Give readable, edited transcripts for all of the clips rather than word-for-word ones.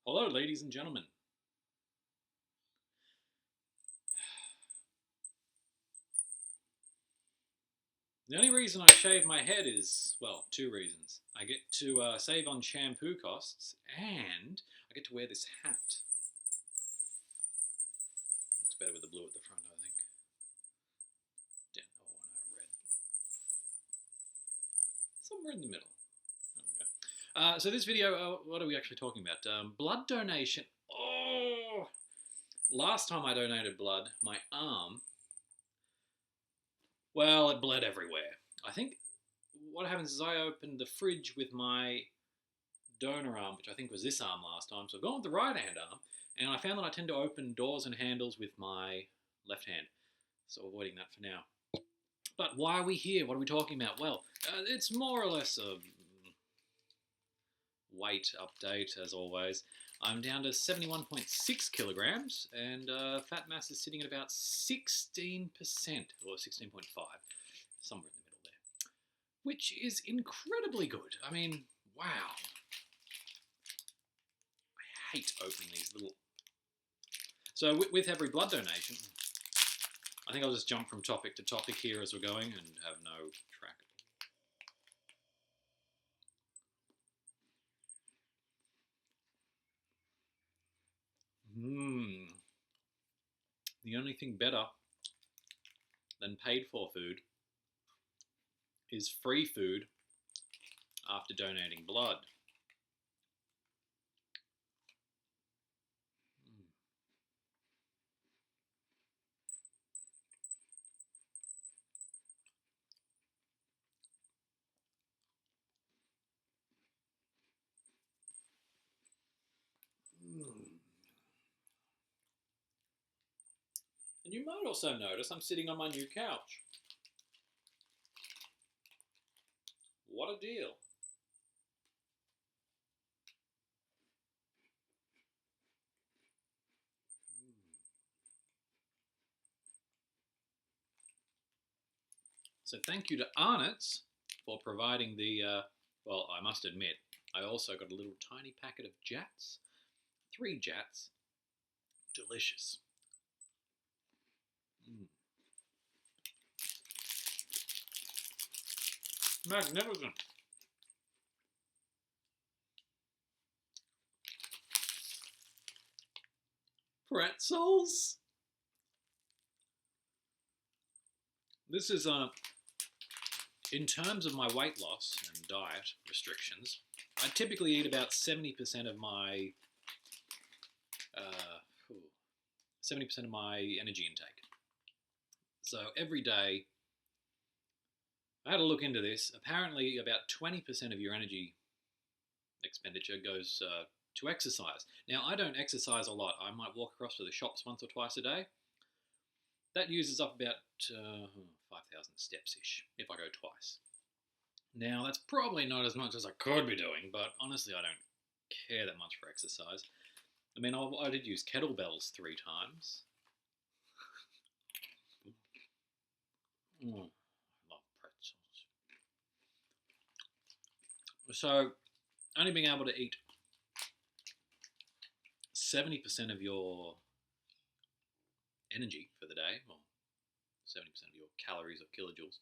Hello, ladies and gentlemen. The only reason I shave my head is, well, two reasons. I get to save on shampoo costs, and I get to wear this hat. Looks better with the blue at the front, I think. Oh, no, red. Somewhere in the middle. There we go. So this video, what are we actually talking about? Blood donation. Oh! Last time I donated blood, my arm, well, it bled everywhere. I think what happens is I opened the fridge with my donor arm, which I think was this arm last time, so I've gone with the right hand arm, and I found that I tend to open doors and handles with my left hand, so avoiding that for now. But why are we here? What are we talking about? Well, it's more or less a weight update, as always. I'm down to 71.6 kilograms, and fat mass is sitting at about 16%, or 16.5, somewhere in the middle there, which is incredibly good. I mean, wow. I hate opening these little... So with every blood donation, I think I'll just jump from topic to topic here as we're going and have no track. The only thing better than paid for food is free food after donating blood. And you might also notice I'm sitting on my new couch. What a deal. So thank you to Arnott's for providing the, well, I must admit, I also got a little tiny packet of Jats. 3 Jats. Delicious. Magnificent. Pretzels. This is, in terms of my weight loss and diet restrictions, I typically eat about 70% of my 70% of my energy intake. So every day, I had to look into this. Apparently, about 20% of your energy expenditure goes to exercise. Now, I don't exercise a lot. I might walk across to the shops once or twice a day. That uses up about 5,000 steps-ish if I go twice. Now, that's probably not as much as I could be doing, but honestly, I don't care that much for exercise. I mean, I did use kettlebells 3 times. I love pretzels. So, only being able to eat 70% of your energy for the day, well, 70% of your calories or kilojoules,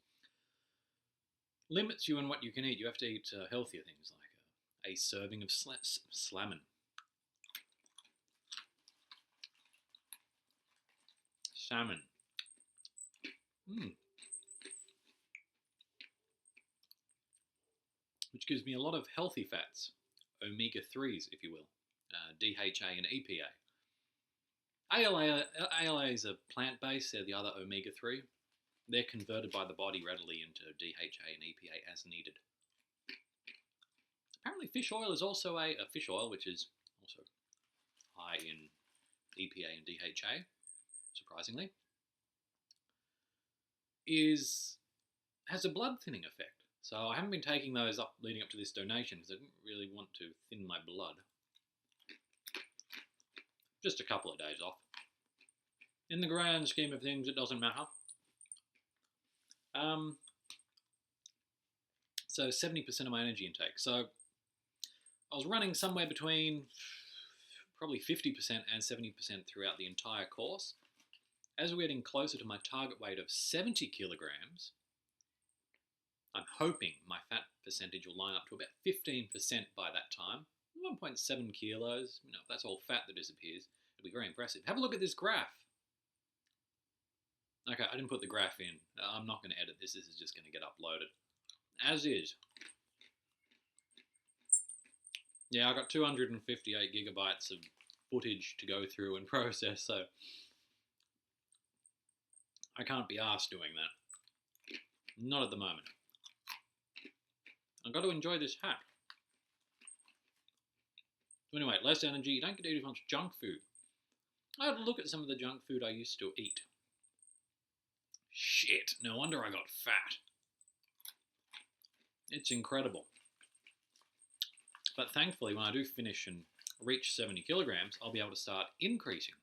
limits you in what you can eat. You have to eat healthier things like a serving of salmon. Salmon. Which gives me a lot of healthy fats, omega-3s, if you will, DHA and EPA. ALA is a plant-based, they're the other omega-3. They're converted by the body readily into DHA and EPA as needed. Apparently fish oil is also a fish oil, which is also high in EPA and DHA, surprisingly, has a blood thinning effect. So I haven't been taking those up leading up to this donation because I didn't really want to thin my blood. Just a couple of days off. In the grand scheme of things, it doesn't matter. So 70% of my energy intake. So I was running somewhere between probably 50% and 70% throughout the entire course. As we're getting closer to my target weight of 70 kilograms, I'm hoping my fat percentage will line up to about 15% by that time. 1.7 kilos, you know, if that's all fat that disappears, it'll be very impressive. Have a look at this graph. Okay, I didn't put the graph in. I'm not going to edit this. This is just going to get uploaded. As is. Yeah, I got 258 gigabytes of footage to go through and process, so I can't be arsed doing that. Not at the moment. I've got to enjoy this hat. So anyway, less energy. You don't get to eat as much junk food. I had a look at some of the junk food I used to eat. Shit, no wonder I got fat. It's incredible. But thankfully, when I do finish and reach 70 kilograms, I'll be able to start increasing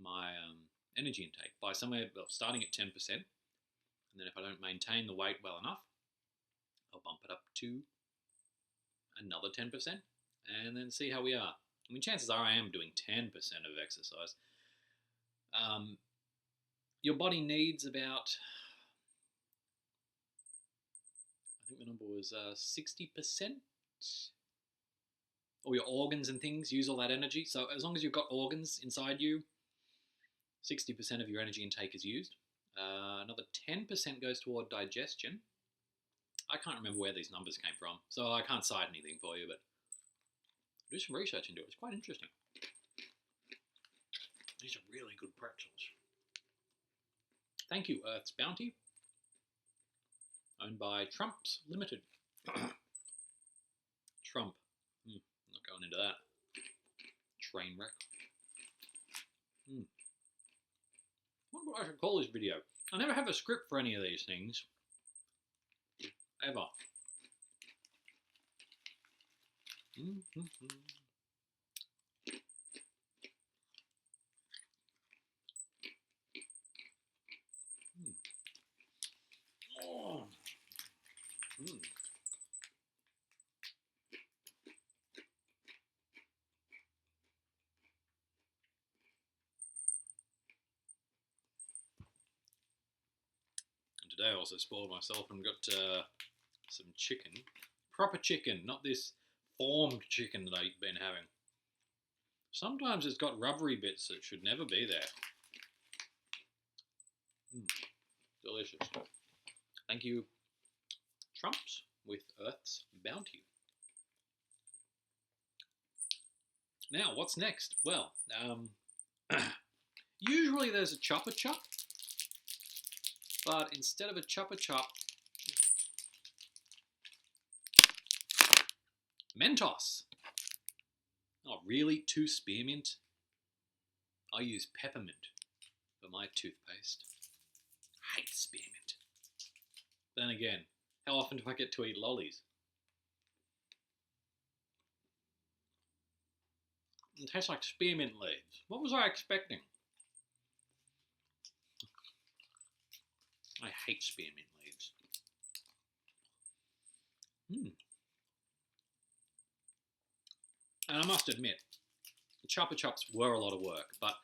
my energy intake by somewhere, well, starting at 10%. And then if I don't maintain the weight well enough, I'll bump it up to another 10% and then see how we are. I mean, chances are I am doing 10% of exercise. Your body needs about, I think the number was 60%. All your organs and things use all that energy. So as long as you've got organs inside you, 60% of your energy intake is used. Another 10% goes toward digestion. I can't remember where these numbers came from, so I can't cite anything for you, but do some research into it. It's quite interesting. These are really good pretzels. Thank you, Earth's Bounty. Owned by Trump's Limited. Trump. Not going into that. Train wreck. I wonder what I should call this video. I never have a script for any of these things. Ever. Oh. And today I also spoiled myself and got some chicken. Proper chicken, not this formed chicken that I've been having. Sometimes it's got rubbery bits that should never be there. Delicious. Thank you, Trumps with Earth's Bounty. Now, what's next? Well, usually there's a chopper chop, but instead of a chopper chop, Mentos. Oh, really? 2 spearmint? I use peppermint for my toothpaste. I hate spearmint. Then again, how often do I get to eat lollies? It tastes like spearmint leaves. What was I expecting? I hate spearmint leaves. And I must admit, the chopper chops were a lot of work, but,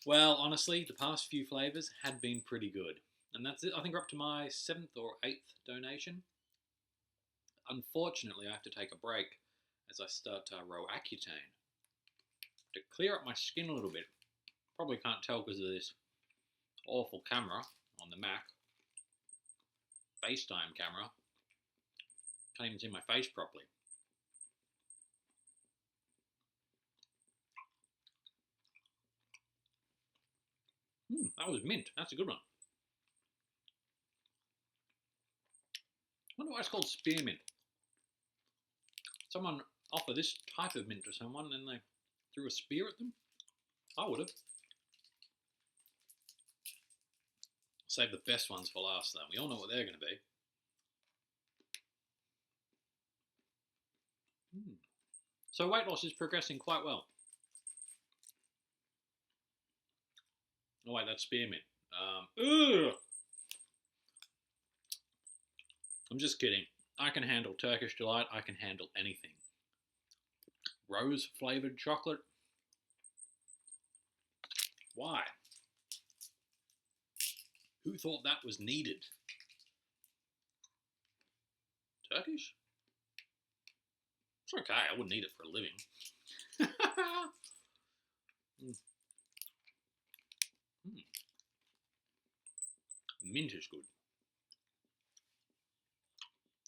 well, honestly, the past few flavours had been pretty good. And that's it. I think we're up to my 7th or 8th donation. Unfortunately, I have to take a break as I start Roaccutane to clear up my skin a little bit. Probably can't tell because of this awful camera on the Mac. FaceTime camera. Can't even see my face properly. That was mint. That's a good one. I wonder why it's called spearmint. Someone offer this type of mint to someone and they threw a spear at them? I would have. Save the best ones for last though. We all know what they're going to be. So weight loss is progressing quite well. Oh wait, that's spearmint. I'm just kidding. I can handle Turkish Delight. I can handle anything. Rose flavoured chocolate. Why? Who thought that was needed? Turkish? It's okay, I wouldn't eat it for a living. Mint is good.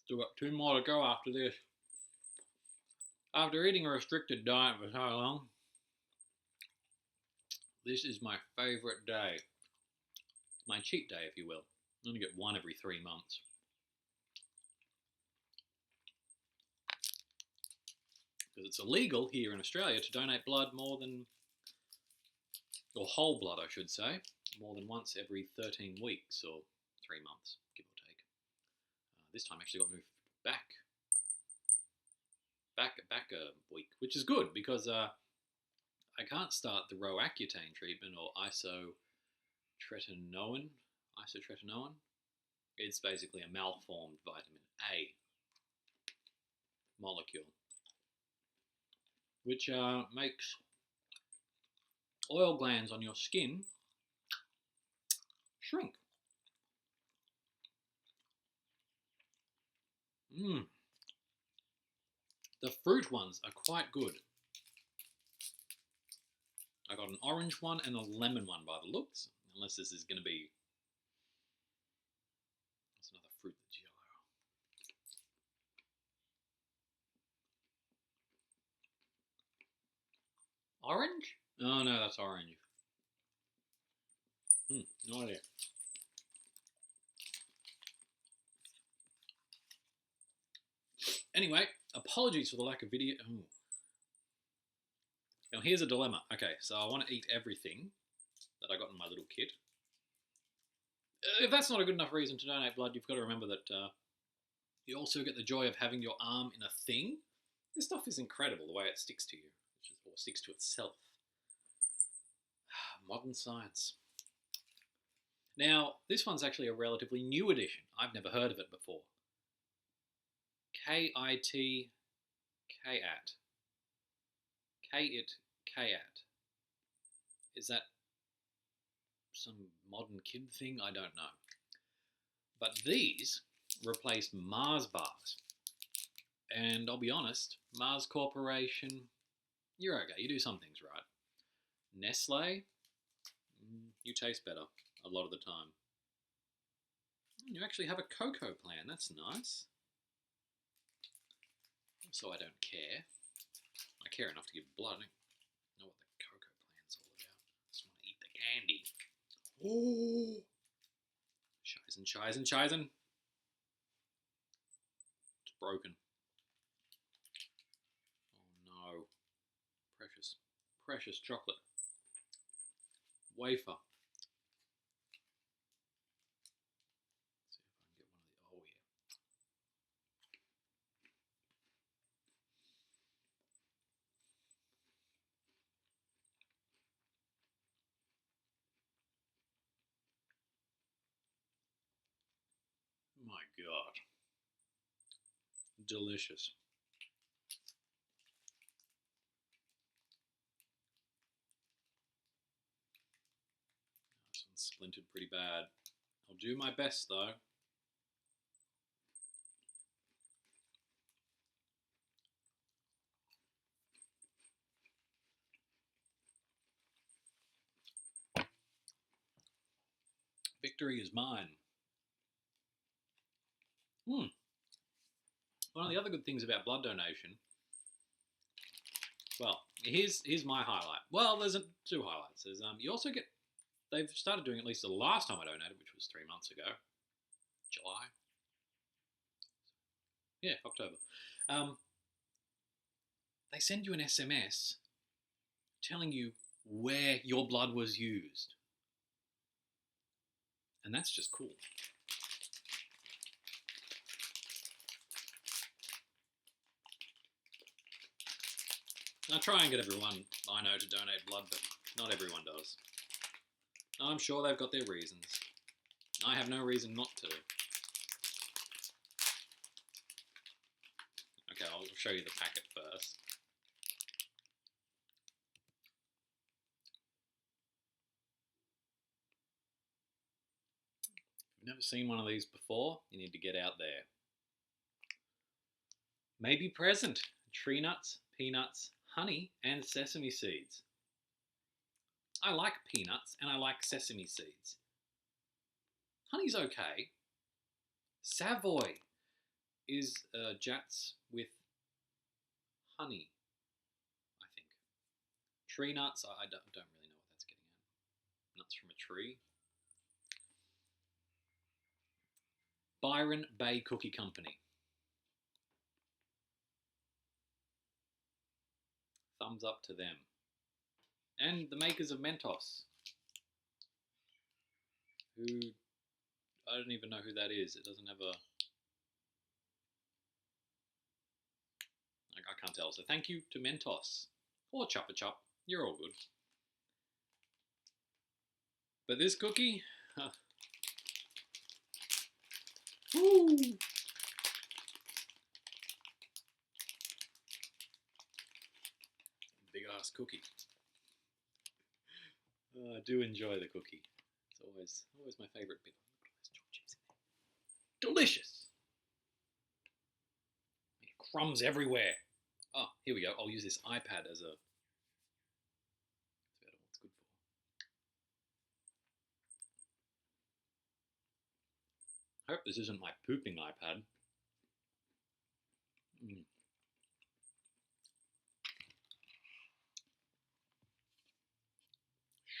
Still got 2 more to go after this. After eating a restricted diet for so long, this is my favourite day. My cheat day, if you will. I only get one every 3 months. Because it's illegal here in Australia to donate blood more than, or whole blood I should say, more than once every 13 weeks or 3 months, give or take. This time actually got moved back a week, which is good because I can't start the Roaccutane treatment or isotretinoin. It's basically a malformed vitamin A molecule, which makes oil glands on your skin shrink. The fruit ones are quite good. I got an orange one and a lemon one by the looks, unless this is going to be... That's another fruit that's yellow. Orange? Oh no, that's orange. No idea. Anyway, apologies for the lack of video. Ooh. Now here's a dilemma. Okay, so I want to eat everything that I got in my little kit. If that's not a good enough reason to donate blood, you've got to remember that you also get the joy of having your arm in a thing. This stuff is incredible, the way it sticks to you, or sticks to itself. Modern science. Now, this one's actually a relatively new edition. I've never heard of it before. K-I-T K-A-T. K-I-T-K-A-T. Is that some modern kid thing? I don't know. But these replaced Mars bars. And I'll be honest, Mars Corporation, you're okay. You do some things right. Nestle, you taste better a lot of the time. You actually have a cocoa plan. That's nice. So I don't care. I care enough to give blood. I don't know what the cocoa plan's all about. I just want to eat the candy. Oh! Scheißen. It's broken. Oh no. Precious chocolate. Wafer. My God. Delicious. This one's splintered pretty bad. I'll do my best though. Victory is mine. One of the other good things about blood donation, well, here's my highlight. Well, there's 2 highlights. There's you also get, they've started doing, at least the last time I donated, which was 3 months ago, July. Yeah, October. They send you an SMS telling you where your blood was used. And that's just cool. I try and get everyone I know to donate blood, but not everyone does. I'm sure they've got their reasons. I have no reason not to. Okay, I'll show you the packet first. Never seen one of these before? You need to get out there. May be present. Tree nuts, peanuts, honey, and sesame seeds. I like peanuts and I like sesame seeds. Honey's okay. Savoy is jats with honey, I think. Tree nuts, I don't really know what that's getting at. Nuts from a tree. Byron Bay Cookie Company. Thumbs up to them. And the makers of Mentos, who, I don't even know who that is. It doesn't have a, I can't tell. So thank you to Mentos, or Chuppa Chup, you're all good. But this cookie, woo! Big ass cookie. I do enjoy the cookie. It's always my favourite bit. Look at all those chocolate chips in there. Delicious! Crumbs everywhere. Oh, here we go. I'll use this iPad as a... That's about all it's good for. I hope this isn't my pooping iPad.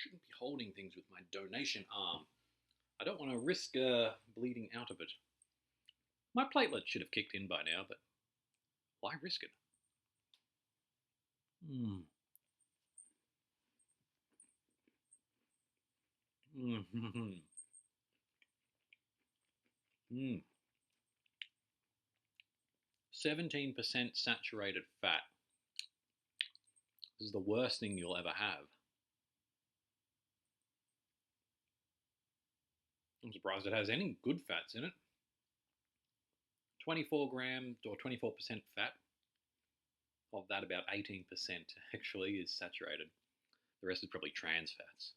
Shouldn't be holding things with my donation arm. I don't want to risk bleeding out of it. My platelet should have kicked in by now, but why risk it? Mm. 17% saturated fat. This is the worst thing you'll ever have. I'm surprised it has any good fats in it. 24 grams or 24% fat. Of that, about 18% actually is saturated. The rest is probably trans fats.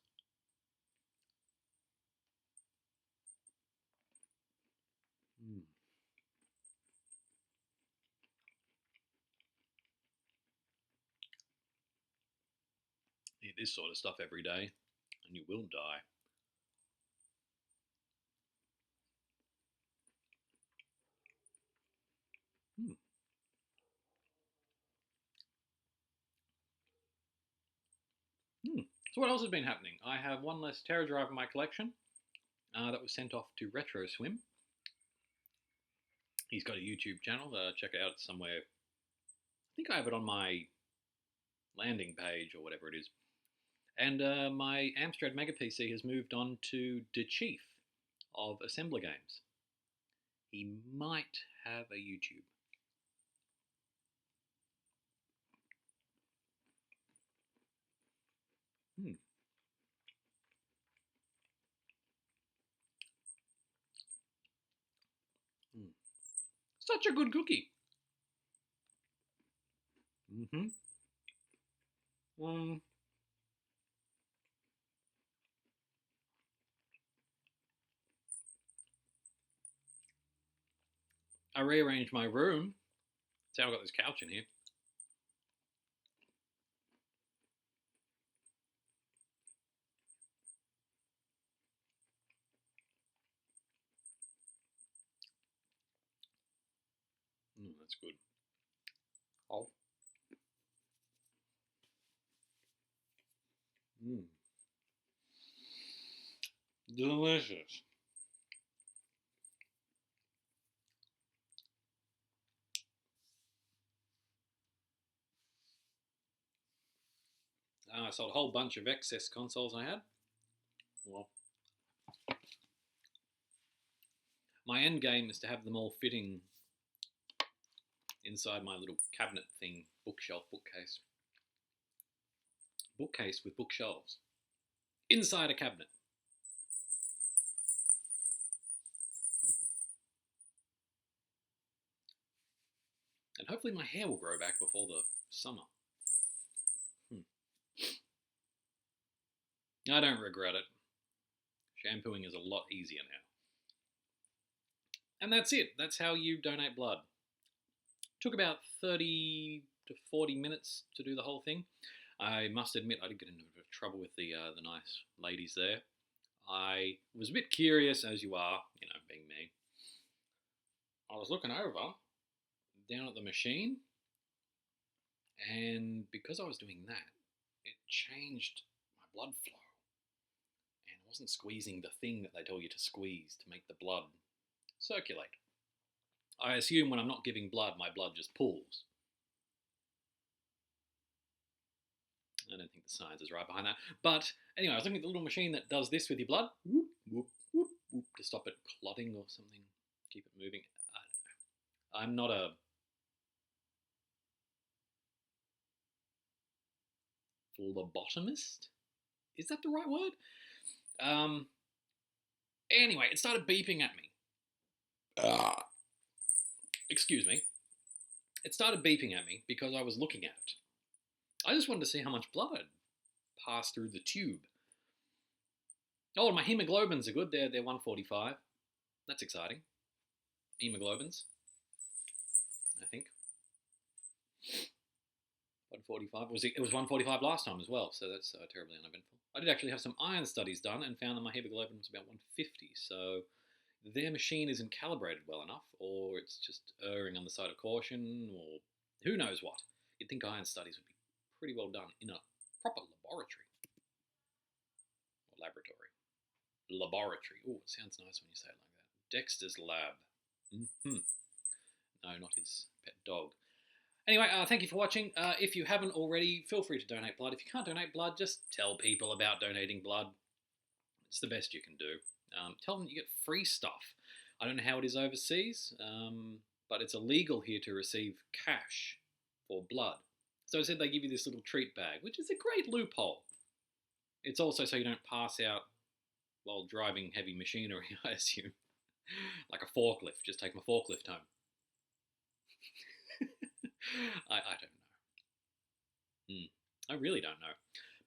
Eat this sort of stuff every day and you will die. So what else has been happening? I have one less Terra drive in my collection that was sent off to Retro Swim. He's got a YouTube channel. Check it out somewhere. I think I have it on my landing page or whatever it is. And my Amstrad Mega PC has moved on to the Chief of Assembler Games. He might have a YouTube. Such a good cookie. I rearranged my room. See how I got this couch in here. That's good. Oh. Delicious. I sold a whole bunch of excess consoles I had. Well, my end game is to have them all fitting inside my little cabinet thing, bookcase. Bookcase with bookshelves. Inside a cabinet. And hopefully my hair will grow back before the summer. I don't regret it. Shampooing is a lot easier now. And that's it. That's how you donate blood. Took about 30 to 40 minutes to do the whole thing. I must admit, I did get into a bit of trouble with the nice ladies there. I was a bit curious, as you are, being me. I was looking over, down at the machine, and because I was doing that, it changed my blood flow. And I wasn't squeezing the thing that they tell you to squeeze to make the blood circulate. I assume when I'm not giving blood, my blood just pools. I don't think the science is right behind that. But anyway, I was looking at the little machine that does this with your blood. Whoop, whoop, whoop, whoop, to stop it clotting or something. Keep it moving. I don't know. I'm not a phlebotomist. Is that the right word? Anyway, it started beeping at me. Excuse me. It started beeping at me because I was looking at it. I just wanted to see how much blood had passed through the tube. Oh, and my hemoglobins are good. They're 145. That's exciting. Hemoglobins, I think. 145. It was 145 last time as well, so that's terribly uneventful. I did actually have some iron studies done and found that my hemoglobin was about 150, so their machine isn't calibrated well enough, or it's just erring on the side of caution, or who knows what. You'd think iron studies would be pretty well done in a proper laboratory. Or laboratory. Laboratory. Oh, it sounds nice when you say it like that. Dexter's lab. No, not his pet dog. Anyway, thank you for watching. If you haven't already, feel free to donate blood. If you can't donate blood, just tell people about donating blood. It's the best you can do. Tell them you get free stuff. I don't know how it is overseas, but it's illegal here to receive cash for blood. So I said they give you this little treat bag, which is a great loophole. It's also so you don't pass out while driving heavy machinery, I assume. Like a forklift. Just take my forklift home. I don't know. I really don't know.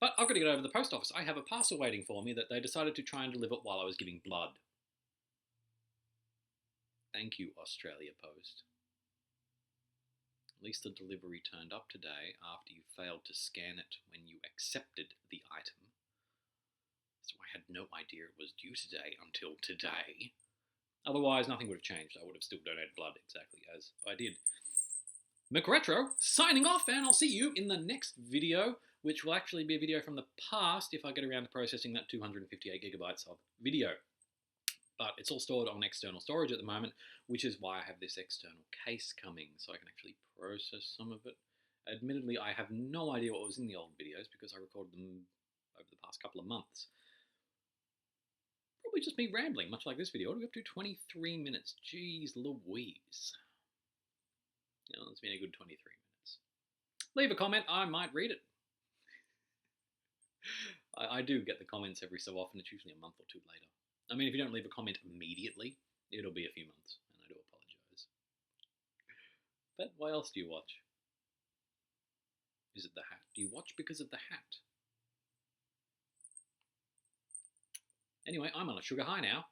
But I've got to get over to the post office. I have a parcel waiting for me that they decided to try and deliver while I was giving blood. Thank you, Australia Post. At least the delivery turned up today after you failed to scan it when you accepted the item. So I had no idea it was due today until today. Otherwise, nothing would have changed. I would have still donated blood exactly as I did. McRetro, signing off, and I'll see you in the next video, which will actually be a video from the past if I get around to processing that 258 gigabytes of video. But it's all stored on external storage at the moment, which is why I have this external case coming, so I can actually process some of it. Admittedly, I have no idea what was in the old videos because I recorded them over the past couple of months. Probably just me rambling, much like this video. What are we up to? 23 minutes. Jeez Louise. It's been a good 23 minutes. Leave a comment, I might read it. I do get the comments every so often. It's usually a month or two later. I mean, if you don't leave a comment immediately, it'll be a few months, and I do apologise. But why else do you watch? Is it the hat? Do you watch because of the hat? Anyway, I'm on a sugar high now.